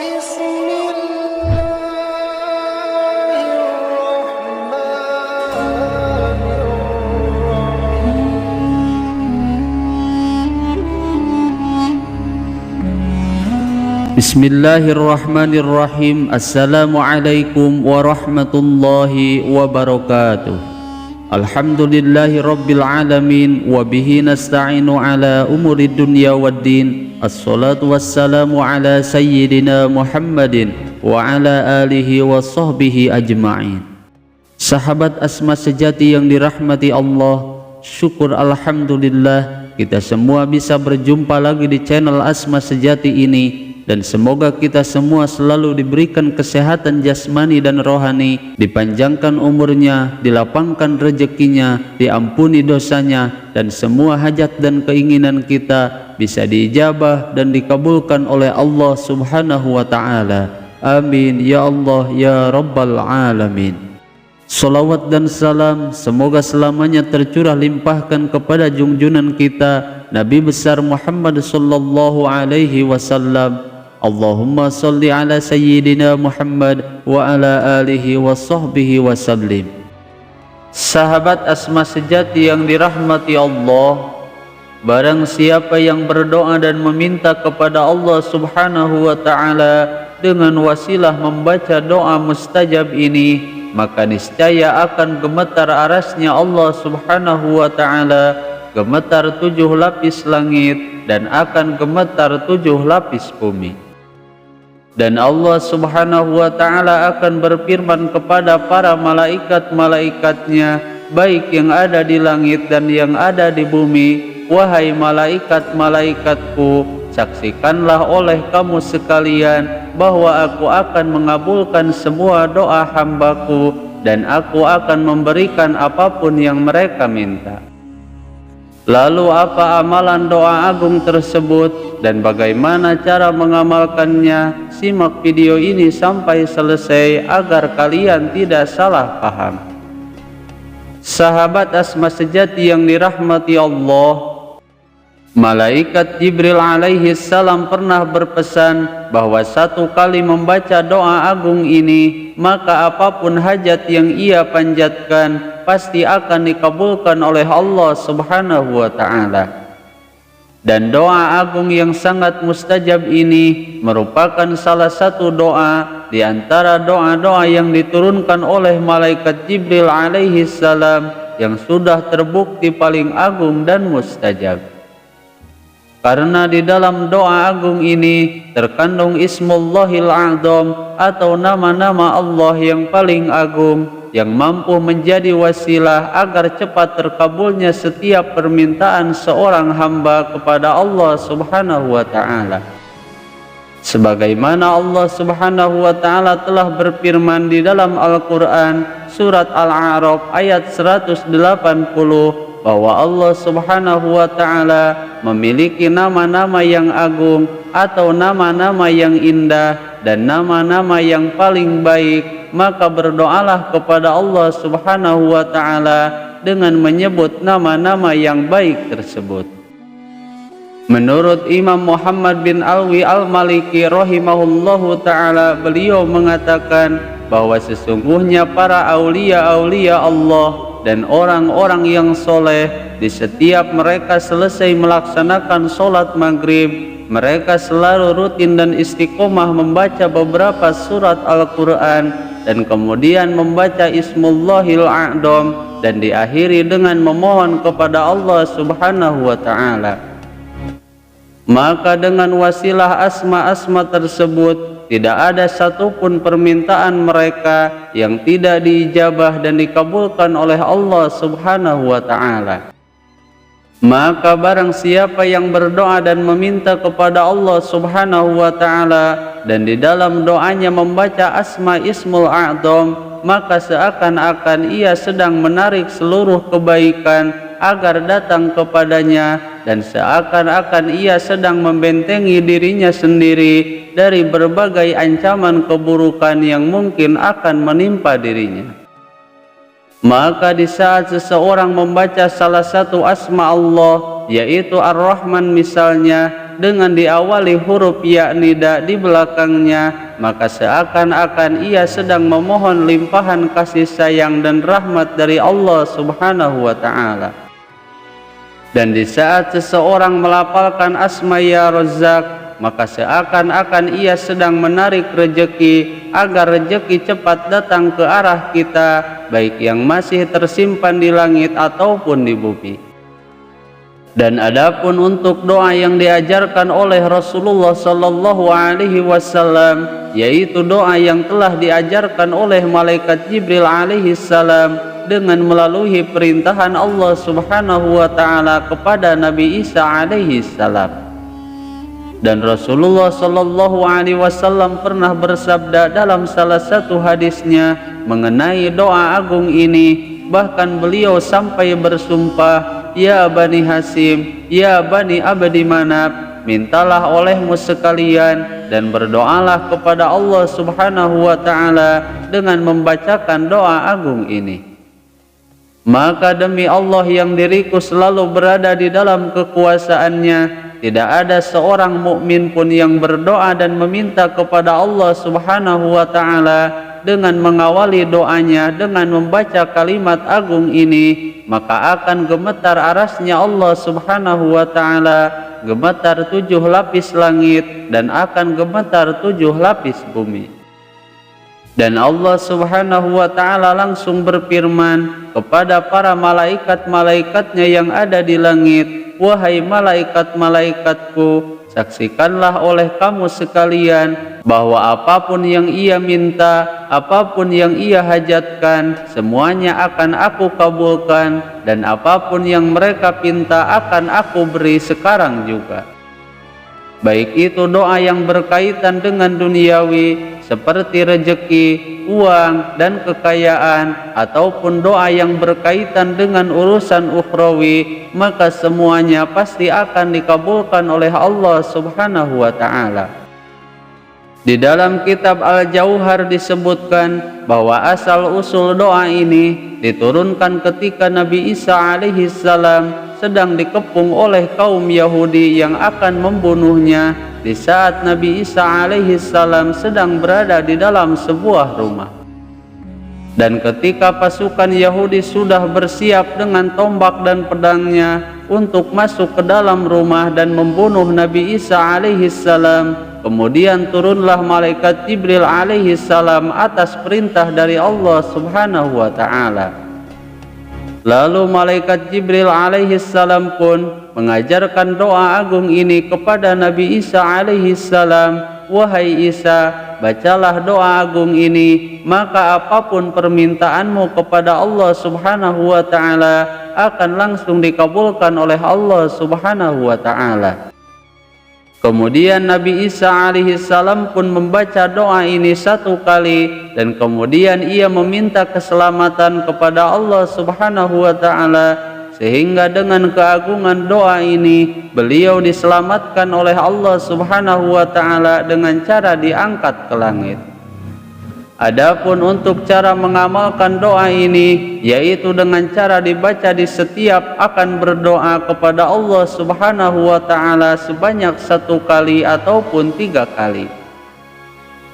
بسم الله الرحمن الرحيم Bismillahirrahmanirrahim. Assalamualaikum warahmatullahi wabarakatuh. Alhamdulillahi rabbil alamin. Wabihi nasta'inu ala umuri dunya waddin. Assalatu wassalamu ala sayyidina Muhammadin wa ala alihi wa sahbihi ajma'in. Sahabat Asma sejati yang dirahmati Allah, syukur alhamdulillah kita semua bisa berjumpa lagi di channel Asma Sejati ini. Dan semoga kita semua selalu diberikan kesehatan jasmani dan rohani, dipanjangkan umurnya, dilapangkan rezekinya, diampuni dosanya, dan semua hajat dan keinginan kita bisa diijabah dan dikabulkan oleh Allah Subhanahu wa Ta'ala. Amin ya Allah ya Rabbal Alamin. Salawat dan salam semoga selamanya tercurah limpahkan kepada junjunan kita Nabi besar Muhammad sallallahu alaihi wasallam. Allahumma salli ala sayyidina Muhammad wa ala alihi wa sahbihi wa sallim. Sahabat Asma sejati yang dirahmati Allah, barang siapa yang berdoa dan meminta kepada Allah Subhanahu wa Ta'ala dengan wasilah membaca doa mustajab ini, maka niscaya akan gemetar arasnya Allah Subhanahu wa Ta'ala, gemetar 7 lapis langit, dan akan gemetar 7 lapis bumi. Dan Allah Subhanahu wa Ta'ala akan berfirman kepada para malaikat-malaikatnya, baik yang ada di langit dan yang ada di bumi, wahai malaikat-malaikatku, saksikanlah oleh kamu sekalian bahwa aku akan mengabulkan semua doa hambaku, dan aku akan memberikan apapun yang mereka minta. Lalu apa amalan doa agung tersebut dan bagaimana cara mengamalkannya? Simak video ini sampai selesai agar kalian tidak salah paham. Sahabat Asma sejati yang dirahmati Allah, Malaikat Jibril alaihi salam pernah berpesan bahwa satu kali membaca doa agung ini, maka apapun hajat yang ia panjatkan pasti akan dikabulkan oleh Allah Subhanahu wa Ta'ala. Dan doa agung yang sangat mustajab ini merupakan salah satu doa di antara doa-doa yang diturunkan oleh Malaikat Jibril alaihi salam yang sudah terbukti paling agung dan mustajab. Karena di dalam doa agung ini terkandung Ismullahil A'zam atau nama-nama Allah yang paling agung, yang mampu menjadi wasilah agar cepat terkabulnya setiap permintaan seorang hamba kepada Allah Subhanahu wa Ta'ala. Sebagaimana Allah Subhanahu wa Ta'ala telah berfirman di dalam Al-Quran surat Al-A'raf ayat 180 bahwa Allah Subhanahu wa Ta'ala memiliki nama-nama yang agung atau nama-nama yang indah dan nama-nama yang paling baik. Maka berdoalah kepada Allah Subhanahu wa Ta'ala dengan menyebut nama-nama yang baik tersebut. Menurut Imam Muhammad bin Alwi al-Maliki rahimahullahu ta'ala, beliau mengatakan bahwa sesungguhnya para aulia-aulia Allah dan orang-orang yang soleh, di setiap mereka selesai melaksanakan sholat maghrib, mereka selalu rutin dan istiqomah membaca beberapa surat Al-Quran dan kemudian membaca Ismullahil A'zam dan diakhiri dengan memohon kepada Allah Subhanahu wa Ta'ala. Maka dengan wasilah asma-asma tersebut tidak ada satupun permintaan mereka yang tidak diijabah dan dikabulkan oleh Allah Subhanahu wa Ta'ala. Maka barang siapa yang berdoa dan meminta kepada Allah Subhanahu wa Ta'ala dan di dalam doanya membaca asma Ismul A'zam, maka seakan-akan ia sedang menarik seluruh kebaikan agar datang kepadanya, dan seakan-akan ia sedang membentengi dirinya sendiri dari berbagai ancaman keburukan yang mungkin akan menimpa dirinya. Maka di saat seseorang membaca salah satu asma Allah, yaitu Ar-Rahman misalnya, dengan diawali huruf ya nida di belakangnya, maka seakan-akan ia sedang memohon limpahan kasih sayang dan rahmat dari Allah Subhanahu wa ta'ala. Dan di saat seseorang melafalkan asma ya Razzaq, maka seakan-akan ia sedang menarik rejeki agar rejeki cepat datang ke arah kita, baik yang masih tersimpan di langit ataupun di bumi. Dan adapun untuk doa yang diajarkan oleh Rasulullah sallallahu alaihi wasallam, yaitu doa yang telah diajarkan oleh malaikat Jibril alaihi salam dengan melalui perintahan Allah Subhanahu wa taala kepada Nabi Isa alaihi salam. Dan Rasulullah sallallahu alaihi wasallam pernah bersabda dalam salah satu hadisnya mengenai doa agung ini, bahkan beliau sampai bersumpah, "Ya Bani Hasim, ya Bani Abdi Manaf, mintalah olehmu sekalian dan berdoalah kepada Allah Subhanahu wa ta'ala dengan membacakan doa agung ini. Maka demi Allah yang diriku selalu berada di dalam kekuasaannya, tidak ada seorang mukmin pun yang berdoa dan meminta kepada Allah Subhanahu wa ta'ala dengan mengawali doanya dengan membaca kalimat agung ini, maka akan gemetar arasnya Allah Subhanahu wa ta'ala, gemetar 7 lapis langit, dan akan gemetar 7 lapis bumi. Dan Allah Subhanahu wa ta'ala langsung berfirman kepada para malaikat-malaikatnya yang ada di langit, "Wahai malaikat-malaikatku, saksikanlah oleh kamu sekalian bahwa apapun yang ia minta, apapun yang ia hajatkan, semuanya akan aku kabulkan, dan apapun yang mereka pinta akan aku beri sekarang juga. Baik itu doa yang berkaitan dengan duniawi seperti rejeki, uang, dan kekayaan, ataupun doa yang berkaitan dengan urusan ukhrawi, maka semuanya pasti akan dikabulkan oleh Allah Subhanahu wa ta'ala." Di dalam kitab Al-Jauhar disebutkan bahwa asal-usul doa ini diturunkan ketika Nabi Isa alaihi salam sedang dikepung oleh kaum Yahudi yang akan membunuhnya di saat Nabi Isa alaihi salam sedang berada di dalam sebuah rumah. Dan ketika pasukan Yahudi sudah bersiap dengan tombak dan pedangnya untuk masuk ke dalam rumah dan membunuh Nabi Isa alaihi salam, kemudian turunlah malaikat Jibril alaihi salam atas perintah dari Allah Subhanahu wa ta'ala. Lalu malaikat Jibril alaihi salam pun mengajarkan doa agung ini kepada Nabi Isa alaihi salam, "Wahai Isa, bacalah doa agung ini, maka apapun permintaanmu kepada Allah Subhanahu wa ta'ala akan langsung dikabulkan oleh Allah Subhanahu wa ta'ala." Kemudian Nabi Isa alaihi salam pun membaca doa ini 1 kali, dan kemudian ia meminta keselamatan kepada Allah Subhanahu wa ta'ala, sehingga dengan keagungan doa ini beliau diselamatkan oleh Allah Subhanahu wa ta'ala dengan cara diangkat ke langit. Adapun untuk cara mengamalkan doa ini, yaitu dengan cara dibaca di setiap akan berdoa kepada Allah Subhanahu wa ta'ala sebanyak 1 kali ataupun 3 kali.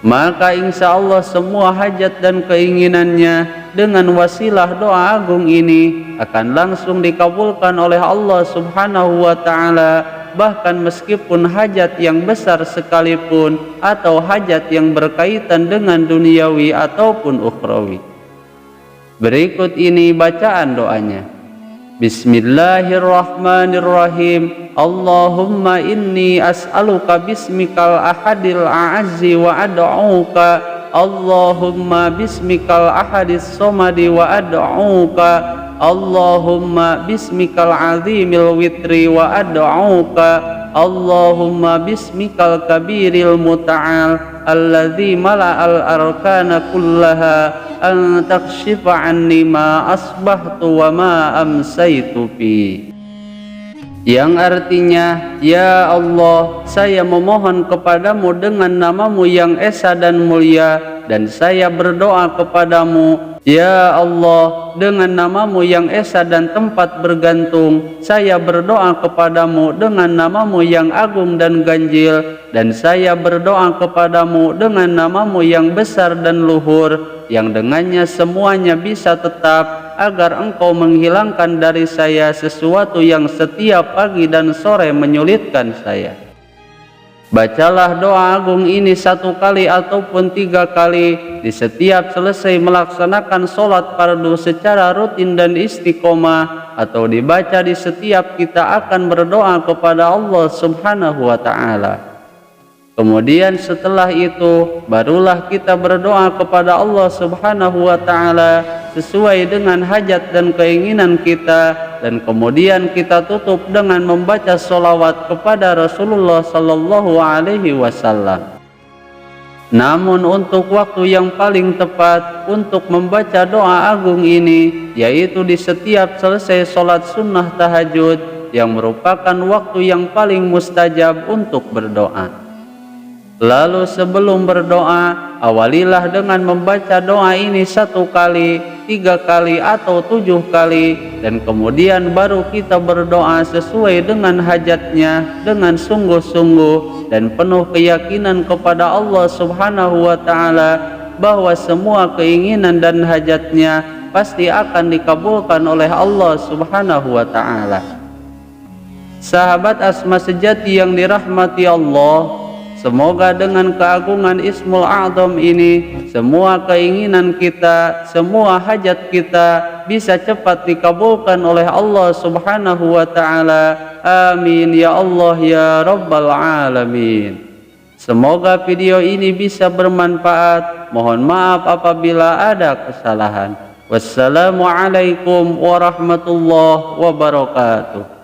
Maka insya Allah semua hajat dan keinginannya dengan wasilah doa agung ini akan langsung dikabulkan oleh Allah Subhanahu wa ta'ala, bahkan meskipun hajat yang besar sekalipun atau hajat yang berkaitan dengan duniawi ataupun ukhrawi. Berikut ini bacaan doanya. Bismillahirrahmanirrahim. Allahumma inni as'aluka bismikal ahadil a'azzi wa ad'uka. Allahumma bismikal ahadis somadi wa ad'uka. Allahumma bismikal azimil witri wa ad'uka. Allahumma bismikal kabiril muta'al alladzi mala'al arkana kullaha an takshifa anni ma asbahtu wa ma amsaitu fi. Yang artinya, "Ya Allah, saya memohon kepadamu dengan namamu yang esa dan mulia, dan saya berdoa kepadamu Ya Allah, dengan namamu yang esa dan tempat bergantung, saya berdoa kepadamu dengan namamu yang agung dan ganjil, dan saya berdoa kepadamu dengan namamu yang besar dan luhur, yang dengannya semuanya bisa tetap, agar engkau menghilangkan dari saya sesuatu yang setiap pagi dan sore menyulitkan saya. Bacalah doa agung ini 1 kali ataupun 3 kali di setiap selesai melaksanakan sholat fardu secara rutin dan istiqomah, atau dibaca di setiap kita akan berdoa kepada Allah Subhanahu wa Ta'ala. Kemudian setelah itu barulah kita berdoa kepada Allah Subhanahu wa Ta'ala sesuai dengan hajat dan keinginan kita, dan kemudian kita tutup dengan membaca sholawat kepada Rasulullah Sallallahu Alaihi Wasallam. Namun untuk waktu yang paling tepat untuk membaca doa agung ini, yaitu di setiap selesai sholat sunnah tahajud, yang merupakan waktu yang paling mustajab untuk berdoa. Lalu sebelum berdoa, awalilah dengan membaca doa ini 1 kali, 3 kali, atau 7 kali, dan kemudian baru kita berdoa sesuai dengan hajatnya, dengan sungguh-sungguh dan penuh keyakinan kepada Allah Subhanahu wa Ta'ala bahwa semua keinginan dan hajatnya pasti akan dikabulkan oleh Allah Subhanahu wa Ta'ala. Sahabat Asma sejati yang dirahmati Allah, semoga dengan keagungan Ismul A'zam ini, semua keinginan kita, semua hajat kita bisa cepat dikabulkan oleh Allah Subhanahu wa Ta'ala. Amin ya Allah ya Rabbal Alamin. Semoga video ini bisa bermanfaat. Mohon maaf apabila ada kesalahan. Wassalamualaikum warahmatullahi wabarakatuh.